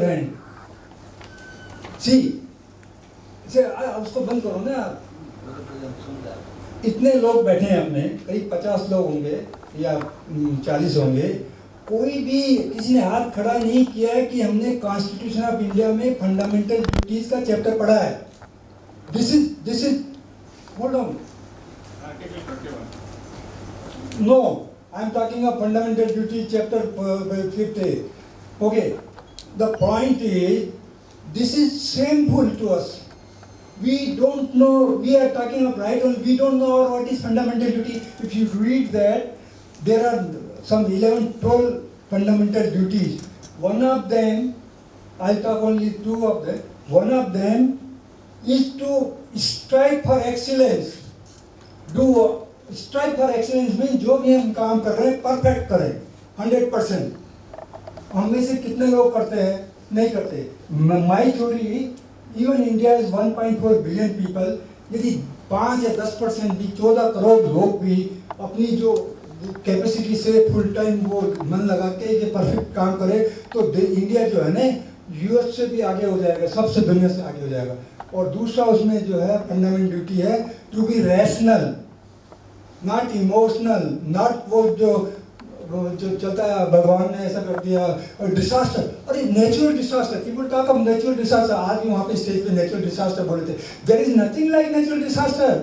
your hand. See, उसको बंद करो ना आप. इतने लोग बैठे हैं अपने, करीब 50 लोग होंगे या 40 होंगे. कोई भी किसी ने हाथ खड़ा नहीं किया है कि हमने कॉन्स्टिट्यूशन ऑफ इंडिया में फंडामेंटल ड्यूटीज का चैप्टर पढ़ा है. This is hold on. No, I am talking of fundamental duty chapter 50. Okay, the point is this is shameful to us. We don't know, we are talking of right, and we don't know what is fundamental duty. If you read that, there are some 11, 12 fundamental duties. One of them, I'll talk only two of them. One of them is to strive for excellence. Strive for excellence means जो भी हम काम कर रहे हैं, perfect करें, 100%. हम में से कितने लोग करते हैं? नहीं करते. My theory, Even India is 1.4 billion people. यदि 5 या 10% भी 14 करोड़ लोग भी अपनी जो कैपेसिटी से फुल टाइम वो मन लगा के ये परफेक्ट काम करे तो इंडिया जो है ना यूएस से भी आगे हो जाएगा, सबसे दुनिया से आगे हो जाएगा. और दूसरा उसमें जो है फंडामेंटल ड्यूटी है to be rational, not emotional, not वो जो चलता है भगवान ने ऐसा कर दिया. और डिसास्टर, अरे natural disaster, people talk of natural disaster. आज भी वहाँ पे स्टेज पे नेचुरल डिसास्टर बोले थे. There is nothing like natural disaster.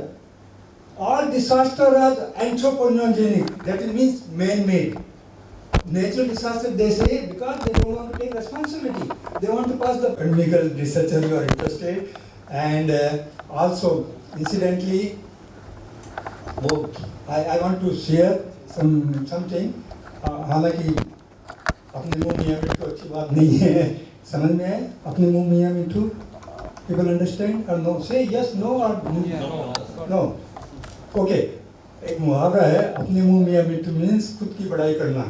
All disaster are anthropogenic, that means man made. Natural disaster they say because they don't want to take responsibility. They want to pass the medical researcher who are interested. And also incidentally, I want to share something. हालांकि अपने मुंह मियाँ मिठू अच्छी बात नहीं है. समझ में आए? अपने मुंह मियाँ मिठू. People understand or no? Say yes, no or no. Okay. एक मुहावरा है, अपने मुंह मियाँ मिठू मीन्स खुद की बड़ाई करना.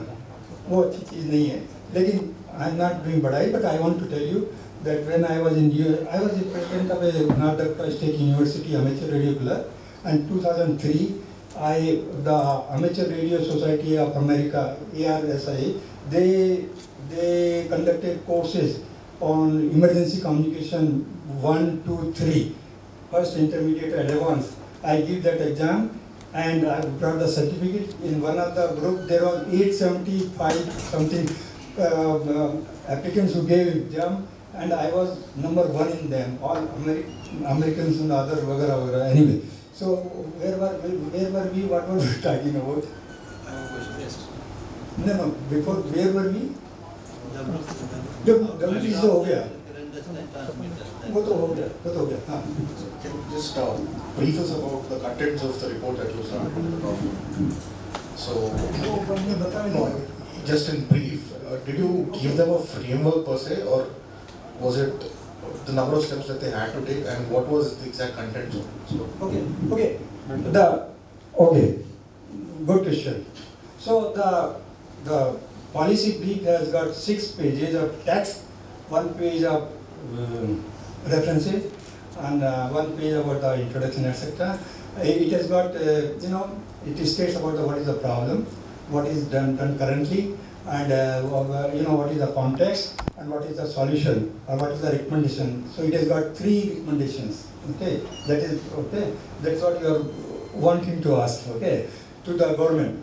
वो अच्छी चीज़ नहीं है. लेकिन I am not doing बड़ाई, but I want to tell you that when I was in I was the president of a Karnataka State University Amateur Radio Club, and 2003. The Amateur Radio Society of America, ARSI, they conducted courses on emergency communication 1, 2, 3, first, intermediate, and advanced. I give that exam and I brought the certificate. In one of the group there were 875 something applicants who gave exam, and I was number 1 in them. All Americans and other वगैरह. Anyway. So where were we? What were we talking about? I have a question first. No. Before where were we? WTC तो हो गया. वो तो हो गया. हाँ. Can you just brief us about the contents of the report that was done? So, no, just in brief, did you give them a framework per se, or was it the number of steps that they had to take, and what was the exact content? Okay. Okay. Good question. So the policy brief has got 6 pages of text, 1 page of references, and 1 page about the introduction, etc. It has got it states about what is the problem, what is done currently, and what is the context, and what is the solution, or what is the recommendation. So it has got 3 recommendations. Okay, that's what you are wanting to ask. Okay, to the government,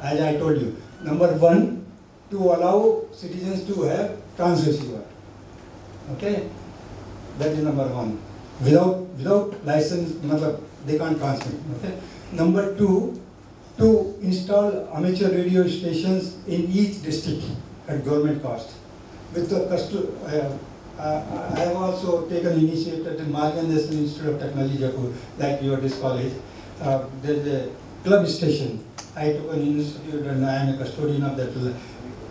as I told you. Number 1, to allow citizens to have trans receiver. Okay, that is number 1. Without license, they can't transmit. Okay. Number 2, to install amateur radio stations in each district at government cost. With the I have also taken initiative at the Mahatma National Institute of Technology, Jaipur, like this college. There's a club station. I took an institute and I am a custodian of that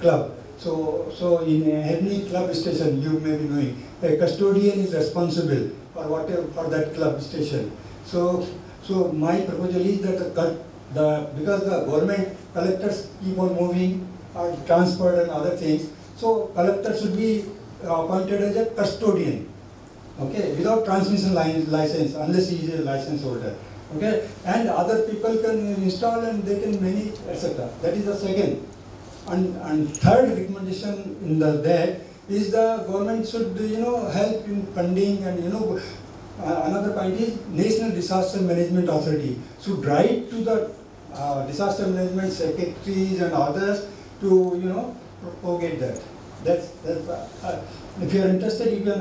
club. So in every club station, you may be knowing, a custodian is responsible for that club station. So my proposal is that because the government collectors keep on moving or transport and other things, so collector should be appointed as a custodian, okay, without transmission license, unless he is a license holder, okay, and other people can install and they can manage, etc. That is the second. And third recommendation in that is the government should, help in funding and, another point is National Disaster Management Authority should write to the disaster management secretaries and others to, propagate that. That's if you are interested, you can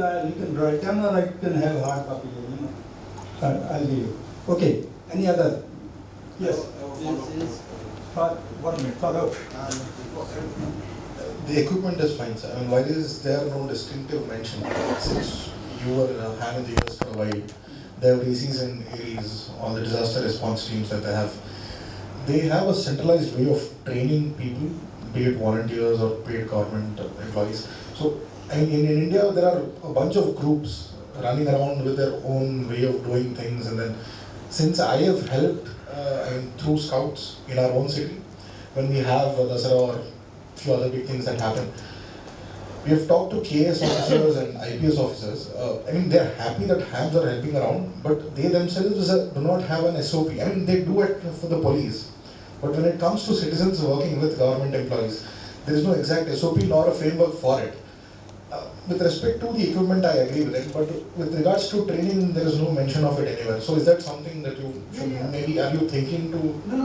write down or you can have hard copy, I'll give you. Okay, any other? Yes. For 1 minute, follow. The equipment is fine, sir. I mean, why is there no distinctive mention? Since you were having the years for a while, there are ACs and ARES, all the disaster response teams that they have a centralized way of training people, be it volunteers or paid government employees. So, I mean, in India, there are a bunch of groups running around with their own way of doing things, and then since I have helped through scouts in our own city, when we have Dasara or few other big things that happen, we have talked to KS officers and IPS officers. I mean, they're happy that HAMs are helping around, but they themselves do not have an SOP. I mean, they do it for the police. But when it comes to citizens working with government employees, there is no exact SOP nor a framework for it. With respect to the equipment, I agree with it, but with regards to training, there is no mention of it anywhere. So is that something that you should, maybe are you thinking to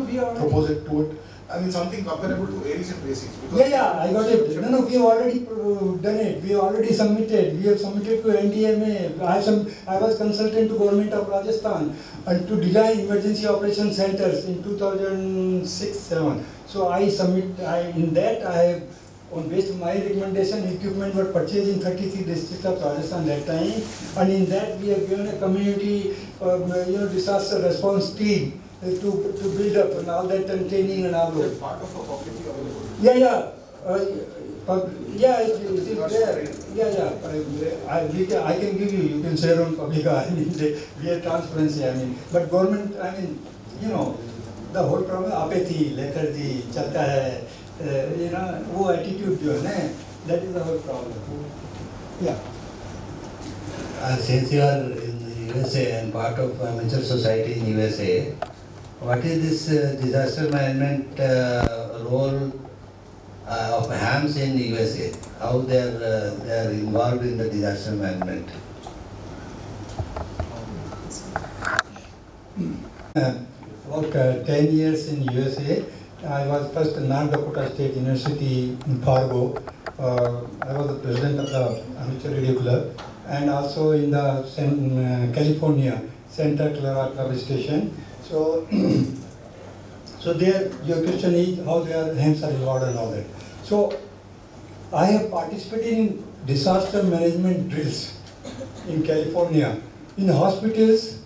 We are propose it to it? I mean, something comparable to ARES and ACs. I got it. We have already done it. We already submitted. We have submitted to NDMA. I was consultant to Government of Rajasthan and to design emergency operation centers in 2006-7. So in that I have, on based on my recommendation, equipment were purchased in 33 districts of Rajasthan that time, and in that we have given a community, disaster response team to build up and all that and training and all those. Part of a publicly available. It is there. I can give you. You can share on public. I mean, we have transparency. I mean, but government. I mean, the whole problem apathy, lethargy, चलता है. वो attitude जो है ना, that is the whole problem. Yeah. Since you are in the USA and part of amateur society in USA, what is this disaster management role of HAMS in USA? How they are involved in the disaster management? About 10 years in USA. I was first in North Dakota State University in Fargo. I was the president of the amateur radio club, and also in the California Santa Clara Club Station. So, so there, your question is how their hands are involved and all that. So, I have participated in disaster management drills in California. In hospitals,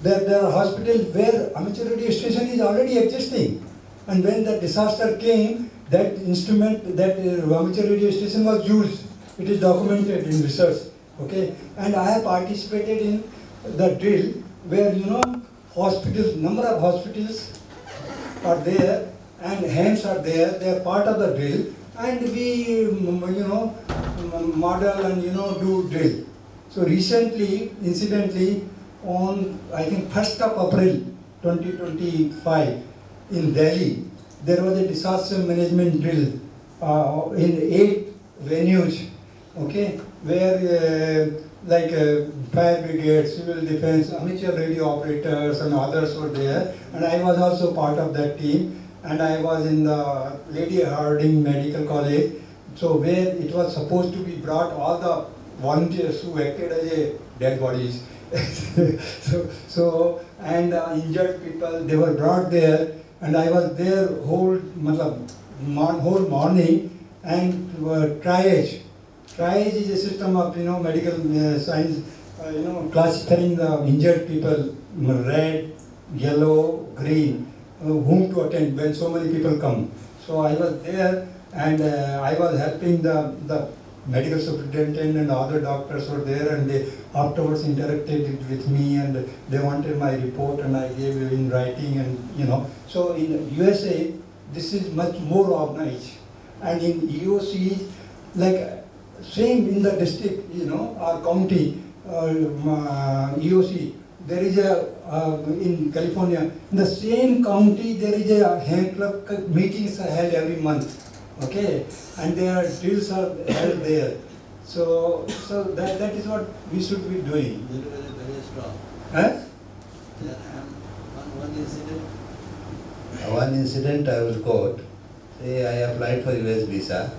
there are hospitals where amateur radio station is already existing. And when the disaster came, that instrument, that amateur radio station was used. It is documented in research. Okay, and I have participated in the drill where hospitals, number of hospitals are there and hands are there. They are part of the drill, and we model and do drill. So recently, incidentally, on I think 1st of April 2025 in Delhi, there was a disaster management drill in 8 venues. Okay, where fire brigade, civil defense, amateur radio operators and others were there, and I was also part of that team, and I was in the Lady Harding Medical College, so where it was supposed to be brought all the volunteers who acted as a dead bodies. And injured people, they were brought there, and I was there whole morning, and triage. Triage is a system of medical science, classifying the injured people, red, yellow, green, whom to attend when so many people come. So I was there, and I was helping the medical superintendent and other doctors were there, and they afterwards interacted with me, and they wanted my report, and I gave it in writing, and So in USA, this is much more organized, and in EOC, same in the district, our county, EOC, there is in California, in the same county, there is a hand club meetings held every month. Okay, and their drills are held there. So that is what we should be doing. Very, very, very strong. Huh? There, one incident I will quote. Say I applied for US visa.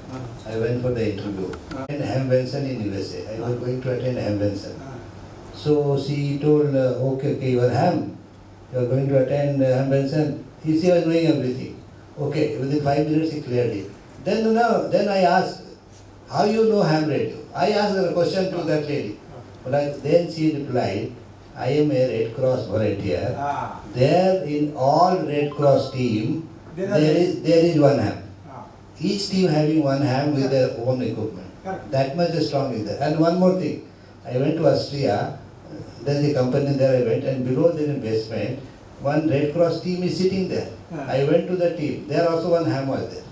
I went for the interview. In Hamvenson in USA. I was going to attend Hamvenson. So she told, okay, you are Ham. You are going to attend Hamvenson. She was knowing everything. Okay, within 5 minutes he cleared it. Then I asked, how you know ham radio? I asked a question to that lady. But then she replied, I am a Red Cross volunteer. There in all Red Cross team, there is one ham. Each team having one ham with their own equipment. That much strong is there. And one more thing, I went to Austria, there is a company there I went, and below there in basement, one Red Cross team is sitting there. I went to the team, there also one ham was there.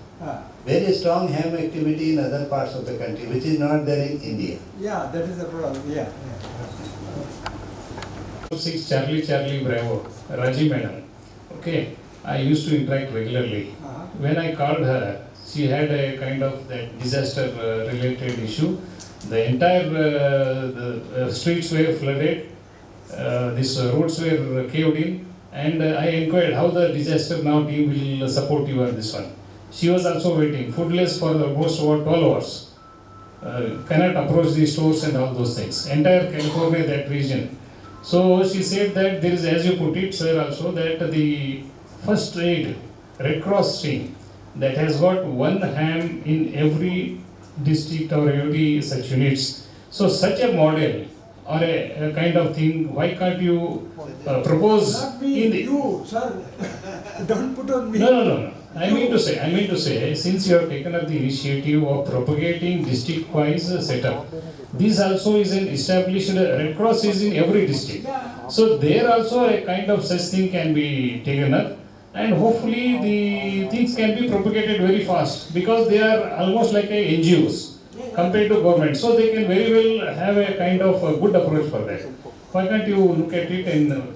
Very strong ham activity in other parts of the country, which is not there in India. Yeah, that is the problem. Yeah. 6 Charlie Bravo, Raji madam. Okay, I used to interact regularly. When I called her, she had a kind of that disaster related issue. The entire the streets were flooded, these roads were caved in, and I inquired how the disaster now team will support you on this one. She was also waiting, foodless for almost over 12 hours. Cannot approach the stores and all those things. Entire California, that region. So she said that there is, as you put it, sir, also that the first aid Red Cross team that has got one ham in every district or every such units. So such a model or a kind of thing, why can't you propose Not me, in the... you, sir. Don't put on me. No. I mean to say, since you have taken up the initiative of propagating district-wise setup, this also is an established, Red Cross is in every district. So there also a kind of such thing can be taken up, and hopefully the things can be propagated very fast, because they are almost like a NGOs compared to government. So they can very well have a kind of a good approach for that. Why can't you look at it and...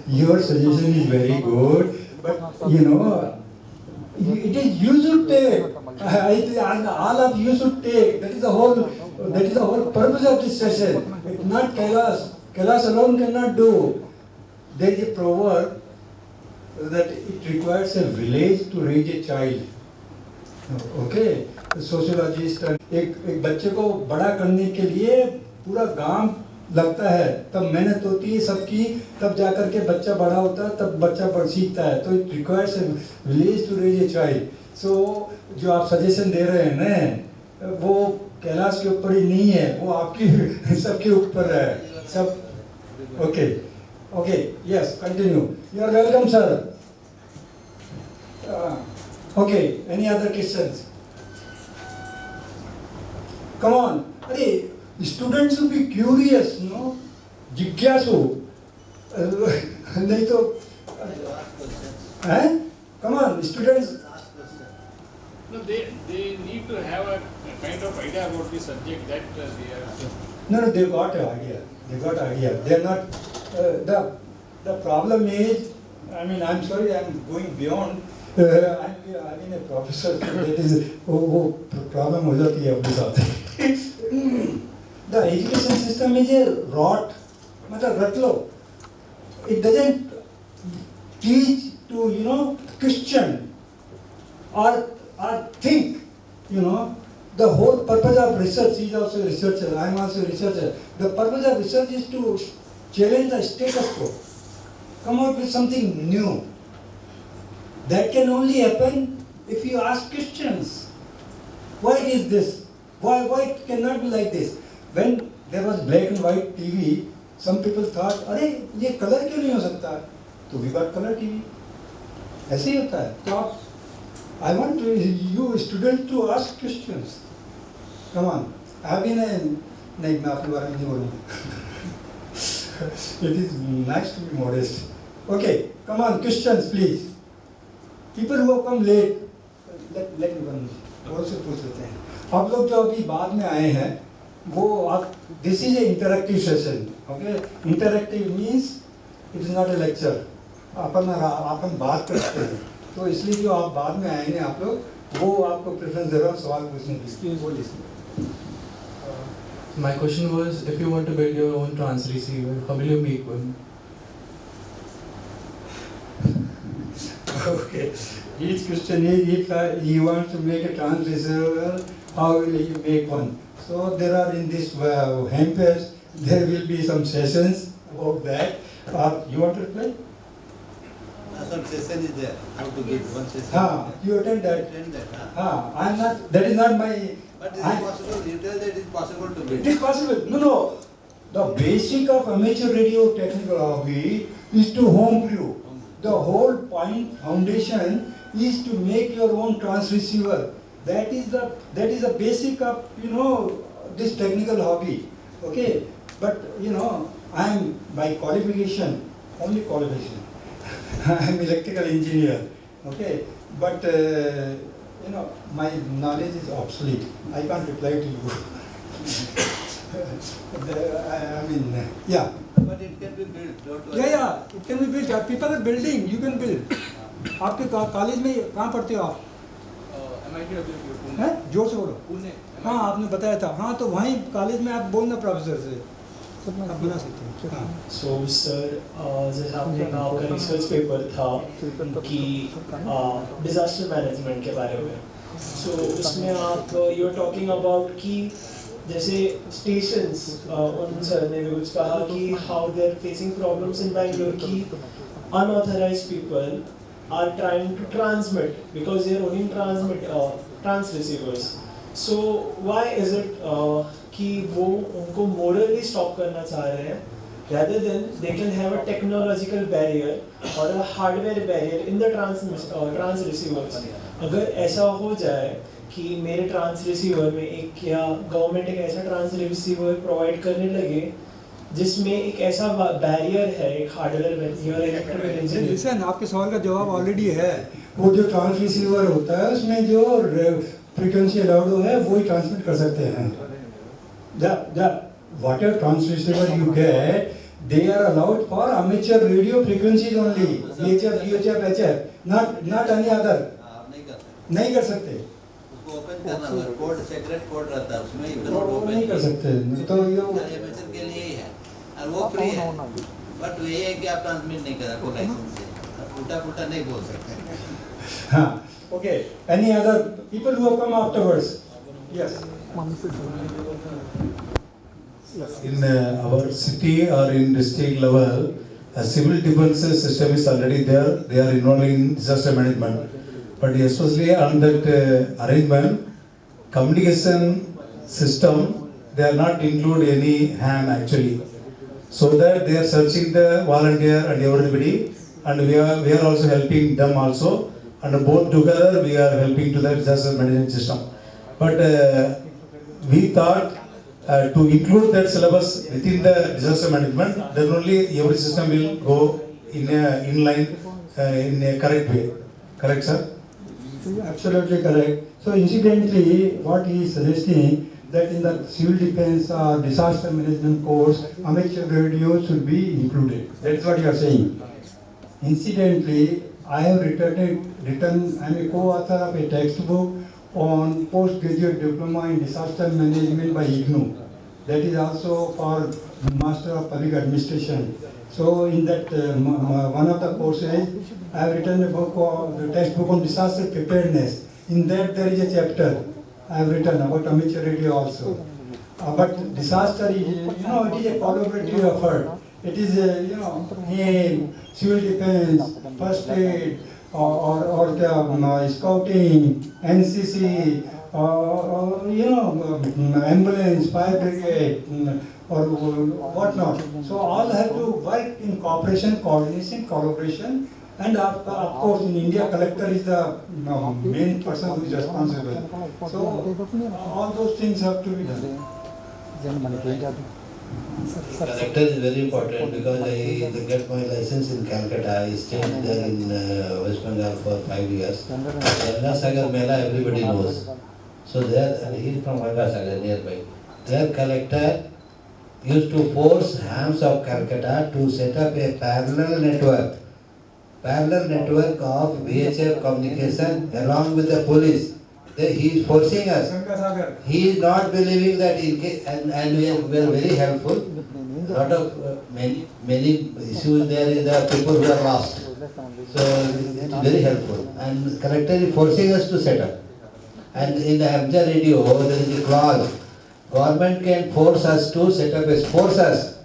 Your suggestion is very good, but it is you should take. All of you should take. That is the whole purpose of this session. It's not Kailash. Kailash alone cannot do. There is a proverb that it requires a village to raise a child. Okay, sociologist एक बच्चे को बड़ा करने के लिए पूरा गांव लगता है, तब मेहनत होती है सबकी, तब जाकर के बच्चा बड़ा होता है, तब बच्चा सीखता है. तो it requires a village to raise a child. So जो आप सजेशन दे रहे हैं ना, वो कैलाश के ऊपर ही नहीं है, वो आपकी सबके ऊपर है सब. Okay, yes, continue. You are welcome sir. Okay, any other questions? Come on. अरे, students will be curious, no? जिज्ञासु. नहीं तो हैं? Come on, students. No, they need to have a kind of idea about the subject that they are... No, they got an idea. They are not, the problem is, I mean, I'm sorry, I'm going beyond. I mean a professor, that is, वो problem हो जाती है अपने साथ. The education system is a rot, मतलब रट लो. It doesn't teach to, question or think, The whole purpose of research, he is also a researcher, I am also a researcher. The purpose of research is to challenge the status quo, come out with something new. That can only happen if you ask questions. Why is this? Why it cannot be like this? When there was black and white TV, some people thought, अरे ये colour क्यों नहीं हो सकता? तो we got color TV. ऐसे ही होता है. तो आप, I want you students to ask questions. Come on. I have been नहीं, मैं अपने बारे में नहीं बोलूँगा. It is nice to be modest. Okay, come on, questions please. People who have come late, let me one और से पूछ लेते हैं. आप लोग जो अभी बाद में आए हैं, वो आप, this is a interactive session, okay? Interactive means it is not a lecture. अपन बात करते हैं. तो इसलिए जो आप बाद में आएंगे आप लोग वो आपको प्रेफरेंस दे रहा हूँ सवाल पूछने की। वो list My question was, if you want to build your own trans receiver, how will you make one? Okay. Each question is if he wants to make a trans receiver, how will he make one? So there are in this homepage, there will be some sessions about that. You want to reply? Some session is there, how to get one session. You attend that. Attend that, I'm not, that is not my, But it is possible, you tell that it is possible to it get. is possible. No. The basic of amateur radio technical hobby is to home brew. The whole point foundation is to make your own trans receiver. That is the basic of this technical hobby. Okay, but I am by qualification, only qualification. I am electrical engineer. Okay, but my knowledge is obsolete. I can't reply to you. I mean, yeah. But it can be built, don't worry. Yeah, it can be built. People are building, you can build. आपके college में कहाँ पढ़ते हो आप? हैं? जोर से बोलो। पुणे। हाँ, आपने बताया था। हाँ, तो वहीं कॉलेज में आप बोलना प्रोफेसर से। आप बना सकते हो। हाँ। So sir, जैसे आपने कहा आपका रिसर्च पेपर था कि डिजास्टर मैनेजमेंट के बारे में, so उसमें आप यू आर टॉकिंग अबाउट कि जैसे स्टेशंस, उन सर ने भी कुछ कहा कि how they are facing problems in Bangalore कि unauthorized people are trying to transmit because they are owning trans receivers. So why is it कि वो उनको morally stop करना चाह रहे हैं rather than they can have a technological barrier or a hardware barrier in the trans receivers. अगर ऐसा हो जाए कि मेरे ट्रांस रिसीवर में एक या गवर्नमेंट एक ऐसा ट्रांस रिसीवर प्रोवाइड करने लगे जिसमें एक ऐसा बैरियर है, एक hardware barrier, electrical engine. Listen, आपके सवाल का जवाब ऑलरेडी है। वो जो ट्रांस रिसीवर होता है उसमें जो फ्रीक्वेंसी अलाउड है वो ही ट्रांसमिट कर सकते हैं। whatever transceiver you get, they are allowed for amateur radio frequencies only, VHF, UHF, HF, not any other. आप नहीं कर सकते। नहीं कर सकते। उसको ओपन करना होगा, कोड सेक्रेट कोड रहता है उसमें, इधर वो ओपन नहीं कर सकते। तो ये एमेचर के लिए ही है और वो फ्री है, बट ये है कि आप ट्रांसमिट नहीं करा कोई लाइसेंस से, उल्टा पुल्टा नहीं बोल सकते। हाँ, okay. Any other people who have come afterwards? Yes. In our city or in district level, a civil defense system is already there. They are involved in disaster management. But especially on that arrangement, communication system, they are not include any ham actually. So that they are searching the volunteer and everybody, and we are also helping them also. And both together we are helping to the disaster management system. But we thought to include that syllabus within the disaster management, then only every system will go in line in a correct way. Correct, sir? Absolutely correct. So incidentally, what he is suggesting that in the civil defense or disaster management course, amateur radio should be included. That's what you are saying. Incidentally, I have written, I am a co-author of a textbook on postgraduate diploma in disaster management by IGNOU. That is also for Master of Public Administration. So in that one of the courses, I have written a book, the textbook on disaster preparedness. In that there is a chapter I have written about amateur radio also. But disaster is, it is a collaborative effort. It is a, civil defense, first aid, or the scouting, NCC, ambulance, fire brigade, or whatnot. So all have to work in cooperation, coordination, collaboration, and of course in India collector is the main person who is responsible. So all those things have to be done. Collector is very important because I get my license in Calcutta. I stayed there in West Bengal for 5 years. Ganga Sagar Mela everybody knows. So there, and he is from Ganga Sagar nearby. Their collector used to force hams of Calcutta to set up a parallel network parallel network of VHF communication along with the police. He is forcing us. He is not believing that in case, and we are very helpful. Lot of many issues there is the people who are lost. So it is very helpful. And collector is forcing us to set up. And in the Abja radio there is a clause. Government can force us to set up force us.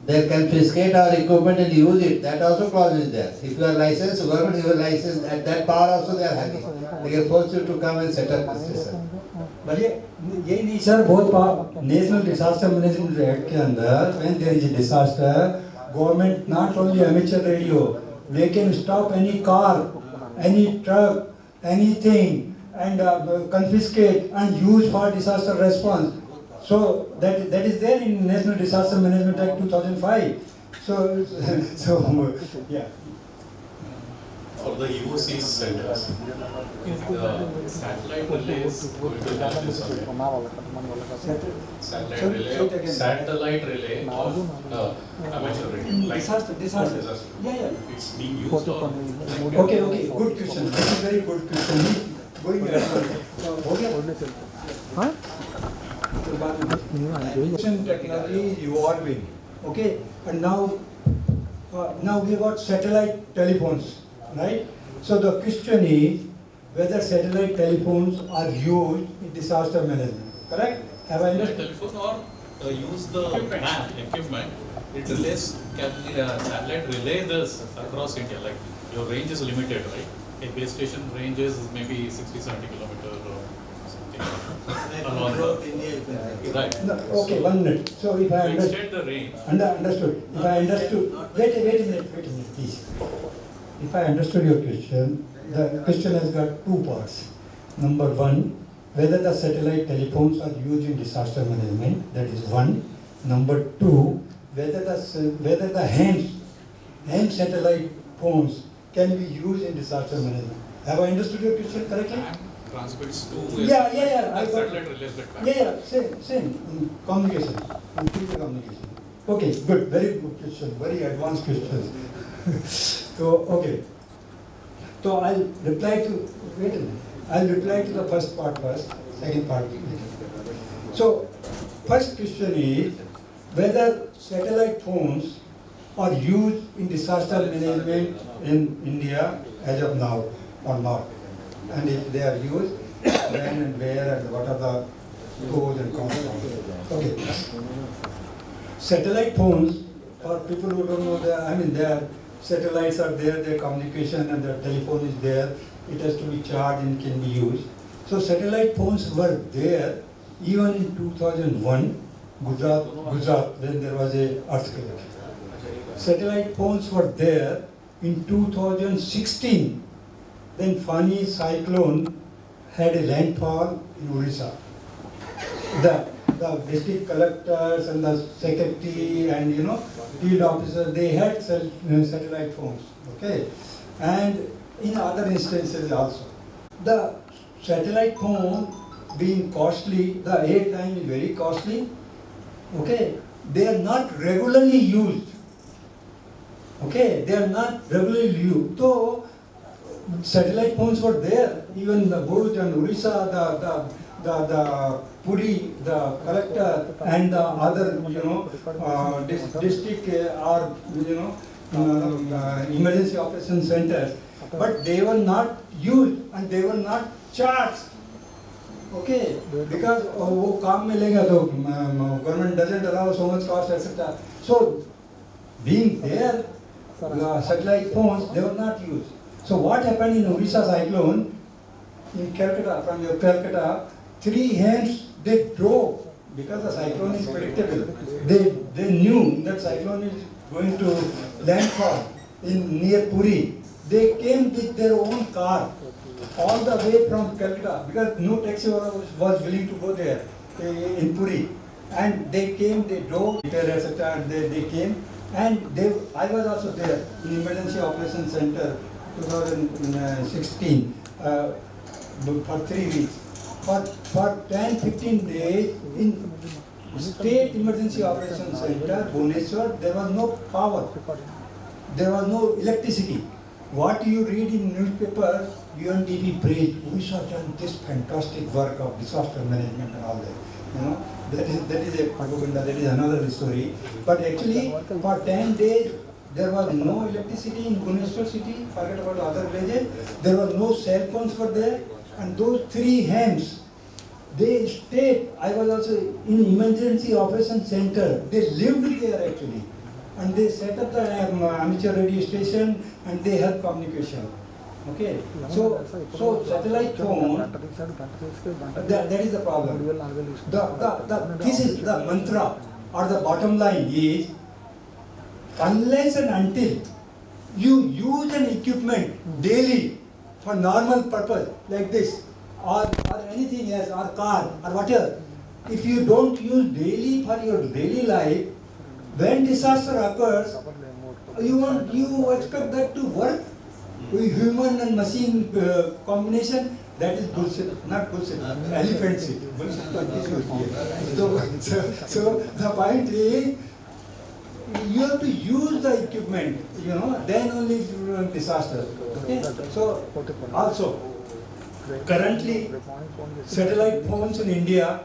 They confiscate our equipment and use it. That also clause is there. If you are licensed, government is licensed, at that power also they are having. They can force you to come and set up this station. But ये नहीं sir बहुत national disaster management act के अंदर when there is a disaster, government not only amateur radio, they can stop any car, any truck, anything and confiscate and use for disaster response. So that is there in National Disaster Management Act 2005. So yeah. For the UOC centers, the satellite relays going to have this on it. Satellite relay of amateur radio. Like Disaster. Yeah. It's being used or Okay, good question. That's a very good question. Going ahead. Huh? Technology is evolving. Okay, and now we got satellite telephones, right? So the question is whether satellite telephones are used in disaster management. Correct? Have I understood? telephone or use the MAN equipment. It relays satellite relay this across India. Like your range is limited, right? A base station range is maybe 60-70 kilometers or something along the right. No, okay, 1 minute. So if I To understood. extend the range. Understood. If I understood, wait a minute, please. If I understood your question, the question has got two parts. Number one, whether the satellite telephones are used in disaster management, that is one. Number two, whether the hand satellite phones can be used in disaster management. Have I understood your question correctly? Transmits to Yeah. I got satellite relays that back. Yeah, same. Communication. Computer communication. Okay, good. Very good question. Very advanced question. Okay. So I'll reply to the first part first, second part later. So, first question is whether satellite phones are used in disaster management in India as of now or not. And if they are used, when and where and what are the pros and cons. Okay. Satellite phones, for people who don't know, their satellites are there, their communication and their telephone is there. It has to be charged and can be used. So satellite phones were there even in 2001, Gujarat, when there was a earthquake. Satellite phones were there in 2016. Then Fani cyclone had a landfall in Orissa. The district collectors and the secretary and field officers, they had satellite phones. Okay, and in other instances also, the satellite phone being costly, the airtime is very costly. Okay, they are not regularly used. Okay, they are not regularly used. So satellite phones were there, even the Bhuj and Orissa, the Puri, the collector and the other, district or, emergency operation centers, but they were not used and they were not charged. Okay, because वो काम मिलेगा तो government doesn't allow so much cost, etc. So being there, satellite phones, they were not used. So what happened in Orissa cyclone, in Calcutta, from your Calcutta, 3 hands they drove because the cyclone is predictable. They knew that cyclone is going to landfall near Puri. They came with their own car all the way from Calcutta because no taxi was willing to go there in Puri. And they came, they drove, etc. And they came. And I was also there in Emergency Operations Center 2016 for 3 weeks. For 10-15 days in State Emergency Operations Center, Bhubaneswar, there was no power. There was no electricity. what you read in newspaper, UNDP praised, we have done this fantastic work of disaster management and all that. You know, that is a propaganda, that is another story. But actually, for 10 days, there was no electricity in Bhubaneswar city, forget about other villages. There was no cell phones were there, and those 3 hams, they stayed. I was also in emergency operation center. They lived there actually, and they set up the amateur radio station, and they help communication. Okay, so satellite phone, that is the problem. This is the mantra or the bottom line is, unless and until you use an equipment daily for normal purpose like this or anything else or car or whatever, if you don't use daily for your daily life, when disaster occurs, you expect that to work? With human and machine combination, that is bullshit, not bullshit, elephant shit. So the point is, you have to use the equipment, you know, then only disaster. Okay? So also, currently, satellite phones in India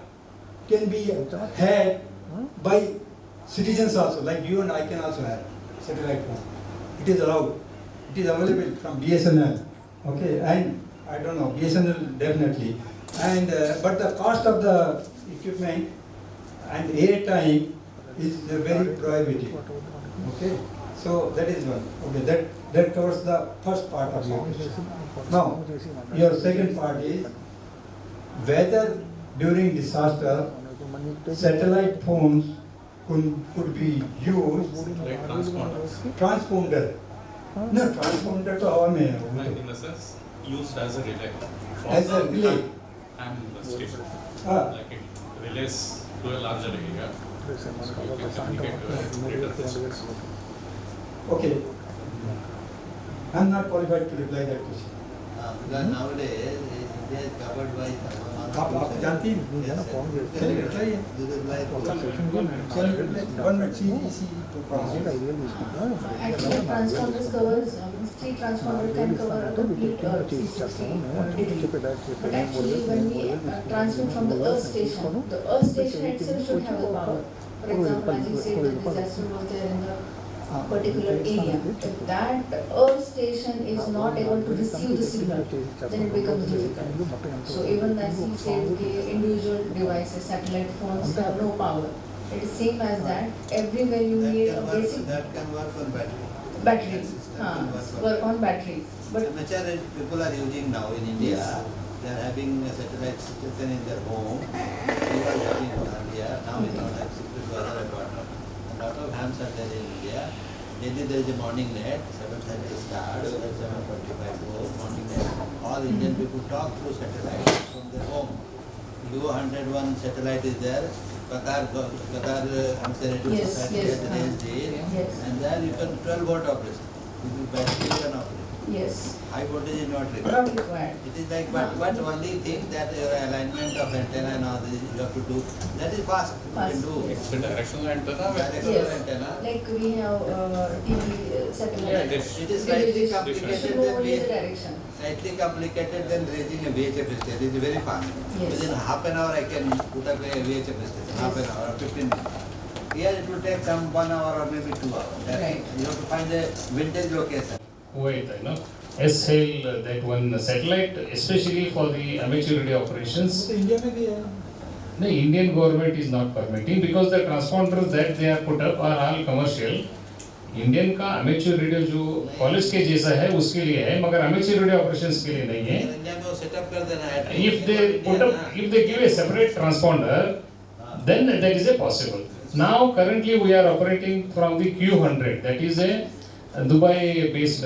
can be had by citizens also, like you and I can also have satellite phone. It is allowed. It is available from BSNL. Okay, and I don't know, BSNL definitely. And but the cost of the equipment and airtime is very prohibitive. Okay, so that is one. Okay, that covers the first part of your question. Now, your second part is whether during disaster satellite phones could be used. Like transponders. Transponder. No, transponder to हवा में है वो Like तो। in the sense, used as a relay. For As a relay. And the station. हाँ, Like it relays to a larger area. So you can communicate to a greater distance. okay. I'm not qualified to reply that question. Because nowadays, India is covered by आप जानती हैं? चलिए बताइए। चलिए one minute, see. Actually, transponders covers, three transponder can cover a complete 360 degree. But actually, when we transmit from the Earth station, the Earth station itself should have the power. For example, as you said, the disaster was there in the particular area. If that Earth station is not able to receive the signal, then it becomes difficult. So even as you said, the individual devices, satellite phones have no power. It is same as that. Everywhere you need a basic that can work on battery. battery. That system can Work on battery. But But mature people are using now in India. They are having a satellite station in their home. We were having earlier. Now it's not accepted by other apartment. A lot of hams are there in India. Daily there is a morning net. 7:30 starts. 7:45 goes. Morning net. All Indian people talk through satellite from their home. Duo 101 satellite is there. Qatar Hamsa Radio Yes, Society yes, has raised it. yes, And there you can 12 volt operation. With battery you can operate. yes, High voltage is not required. not required. It is like, but only thing that your alignment of antenna and all this you have to do, that is fast, you can Fast. do. It's the directional antenna. Directional Yes. antenna. Like we have TV Yeah, satellite. this- It is slightly Should complicated know than only the VHF. direction. Slightly complicated than raising a VHF station. It is very fast. Yes. Within half an hour I can put up a VHF station, half an hour or 15 minutes. Here it will take some 1 hour or maybe 2 hours. That's Right. it. You have to find a vintage location. Kuwait, S-Hail, that one satellite, especially for the amateur radio operations. तो India में भी है। The Indian government is not permitting because the transponders that they are put up are all commercial. Indian का amateur radio जो college के जैसा है उसके लिए है मगर अमेच्योर रेडियो ऑपरेशंस के लिए नहीं है. इंडिया में वो सेटअप कर देना है. If they put up, if they give a separate transponder, then that is a possible. Now currently we are operating from the Q100, that is a Dubai based,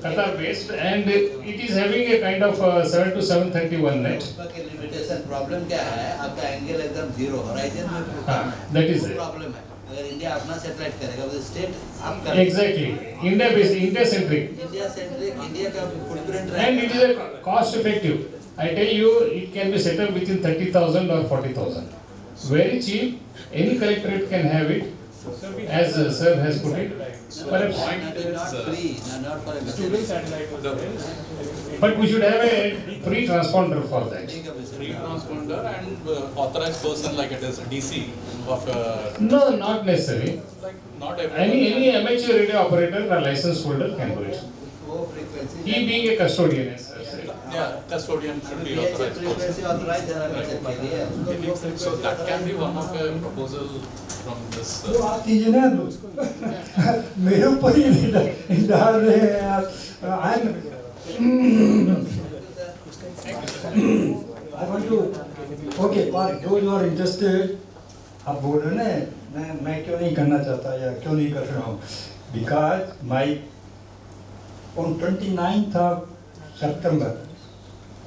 Qatar based, and it is having a kind of 7 to 731 net. उसका limitation problem क्या है? आपका angle एकदम zero horizon में हाँ, that is it. Problem है. अगर India अपना सेटेलाइट करेगा तो स्टेट आप कर Exactly, India based, India centric, India centric India का footprint and it is a cost effective. I tell you, it can be set up within 30,000 or 40,000. Very cheap, any collectorate can have it. as sir has put it. So Perhaps- the point Not is, free, not for a Student satellite was the there. But we should have a free transponder for that. free transponder and authorized person like it is DC of No, not necessary. like not every Any amateur radio operator or license holder can do it. Low frequency. He being a custodian, as sir said. yeah custodian should be PHF authorized person. frequency authorized, there are certain criteria. So that can be one of a proposal from this. तो आप कीजिए ना मेरे ऊपर ही डाल रहे हैं आप I want to okay for those who are interested आप बोल रहे ना मैं क्यों नहीं करना चाहता या क्यों नहीं कर रहा हूँ because my on 29th of September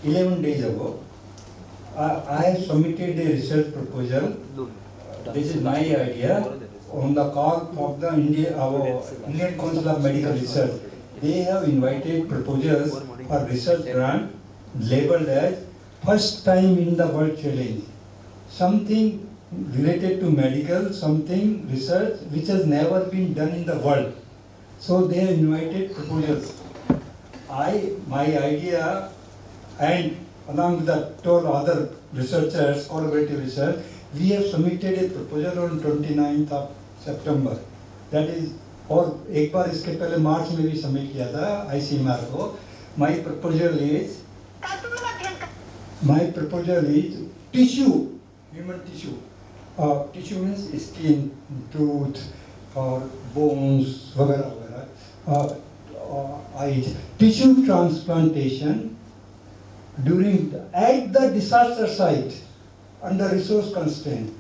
11 days ago I submitted a research proposal. This is my idea on the call of the Indian Council of Medical Research. They have invited proposals for research grant labeled as first time in the world challenge. Something related to medical, something research which has never been done in the world. So they have invited proposals. My idea and along with the 12 other researchers, collaborative research, we have submitted a proposal on 29th of September. That is, और एक बार इसके पहले मार्च में भी submit किया था ICMR को. My proposal is tissue, human tissue. Tissue means skin, tooth, or bones, वगैरह वगैरह. Eyes. Tissue transplantation at the disaster site under resource constraint.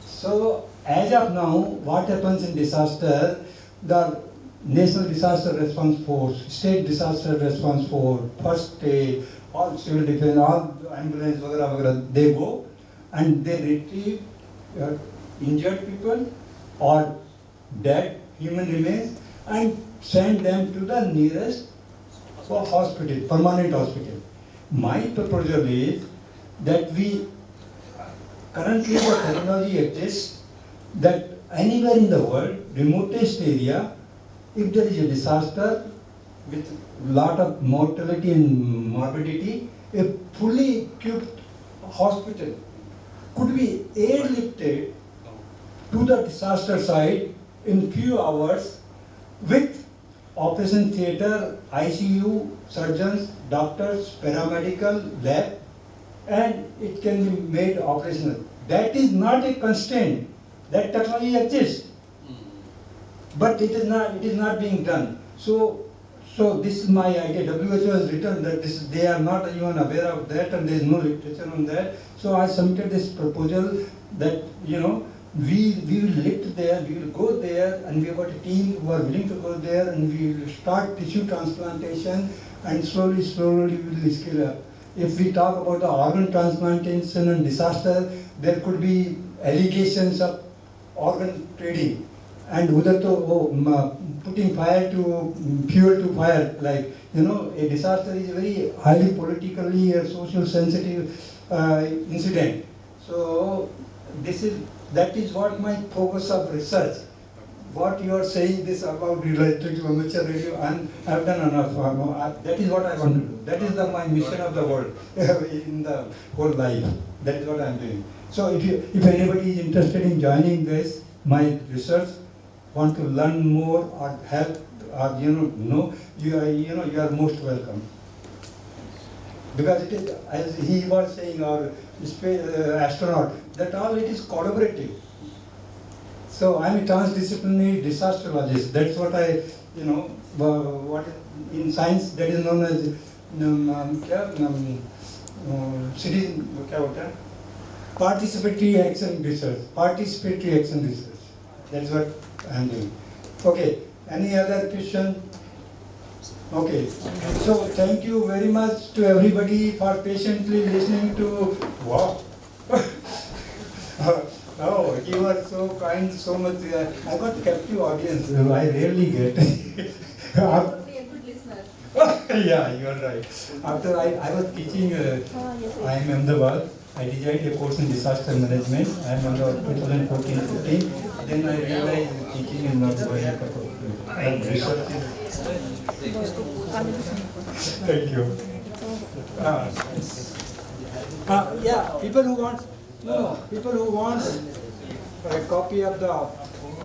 So as of now, what happens in disaster, the National Disaster Response Force, State Disaster Response Force, First Aid, all civil defense, all ambulance, they go and they retrieve injured people or dead human remains and send them to the nearest hospital, permanent hospital. My proposal is that currently the technology exists that anywhere in the world, remotest area, if there is a disaster with lot of mortality and morbidity, a fully equipped hospital could be airlifted to the disaster site in few hours with operation theatre, ICU, surgeons, doctors, paramedical, lab, and it can be made operational. That is not a constraint. That technology exists, but it is not being done. So this is my idea. WHO has written that they are not even aware of that, and there is no literature on that. So I submitted this proposal that we will lift there, we will go there, and we have got a team who are willing to go there, and we will start tissue transplantation, and slowly we will scale up. If we talk about the organ transplantation and disaster, there could be allegations of organ trading, and putting fuel to fire, like a disaster is a very highly politically or social sensitive incident. So that is what my focus of research. What you are saying this about related to amateur radio, and I have done enough. That is what I want to do. That is my mission of the world in the whole life. That is what I am doing. So if anybody is interested in joining this, my research, want to learn more or help or you are most welcome. Because it is, as he was saying, our astronaut, that all it is collaborative. So I am a transdisciplinary disasterologist. That's what what in science that is known as participatory action research. Participatory action research. That is what I am doing. Okay. Any other question? Okay. So thank you very much to everybody for patiently listening to. Wow. Oh, you are so kind, so much. I got captive audience. I rarely get. Only a good listener. Yeah, you are right. After I was teaching, I am Ahmedabad. I designed a course in disaster management. I am on the 2014-15. Then I realized teaching is not going to research. Thank you. Yeah, people who want a copy of the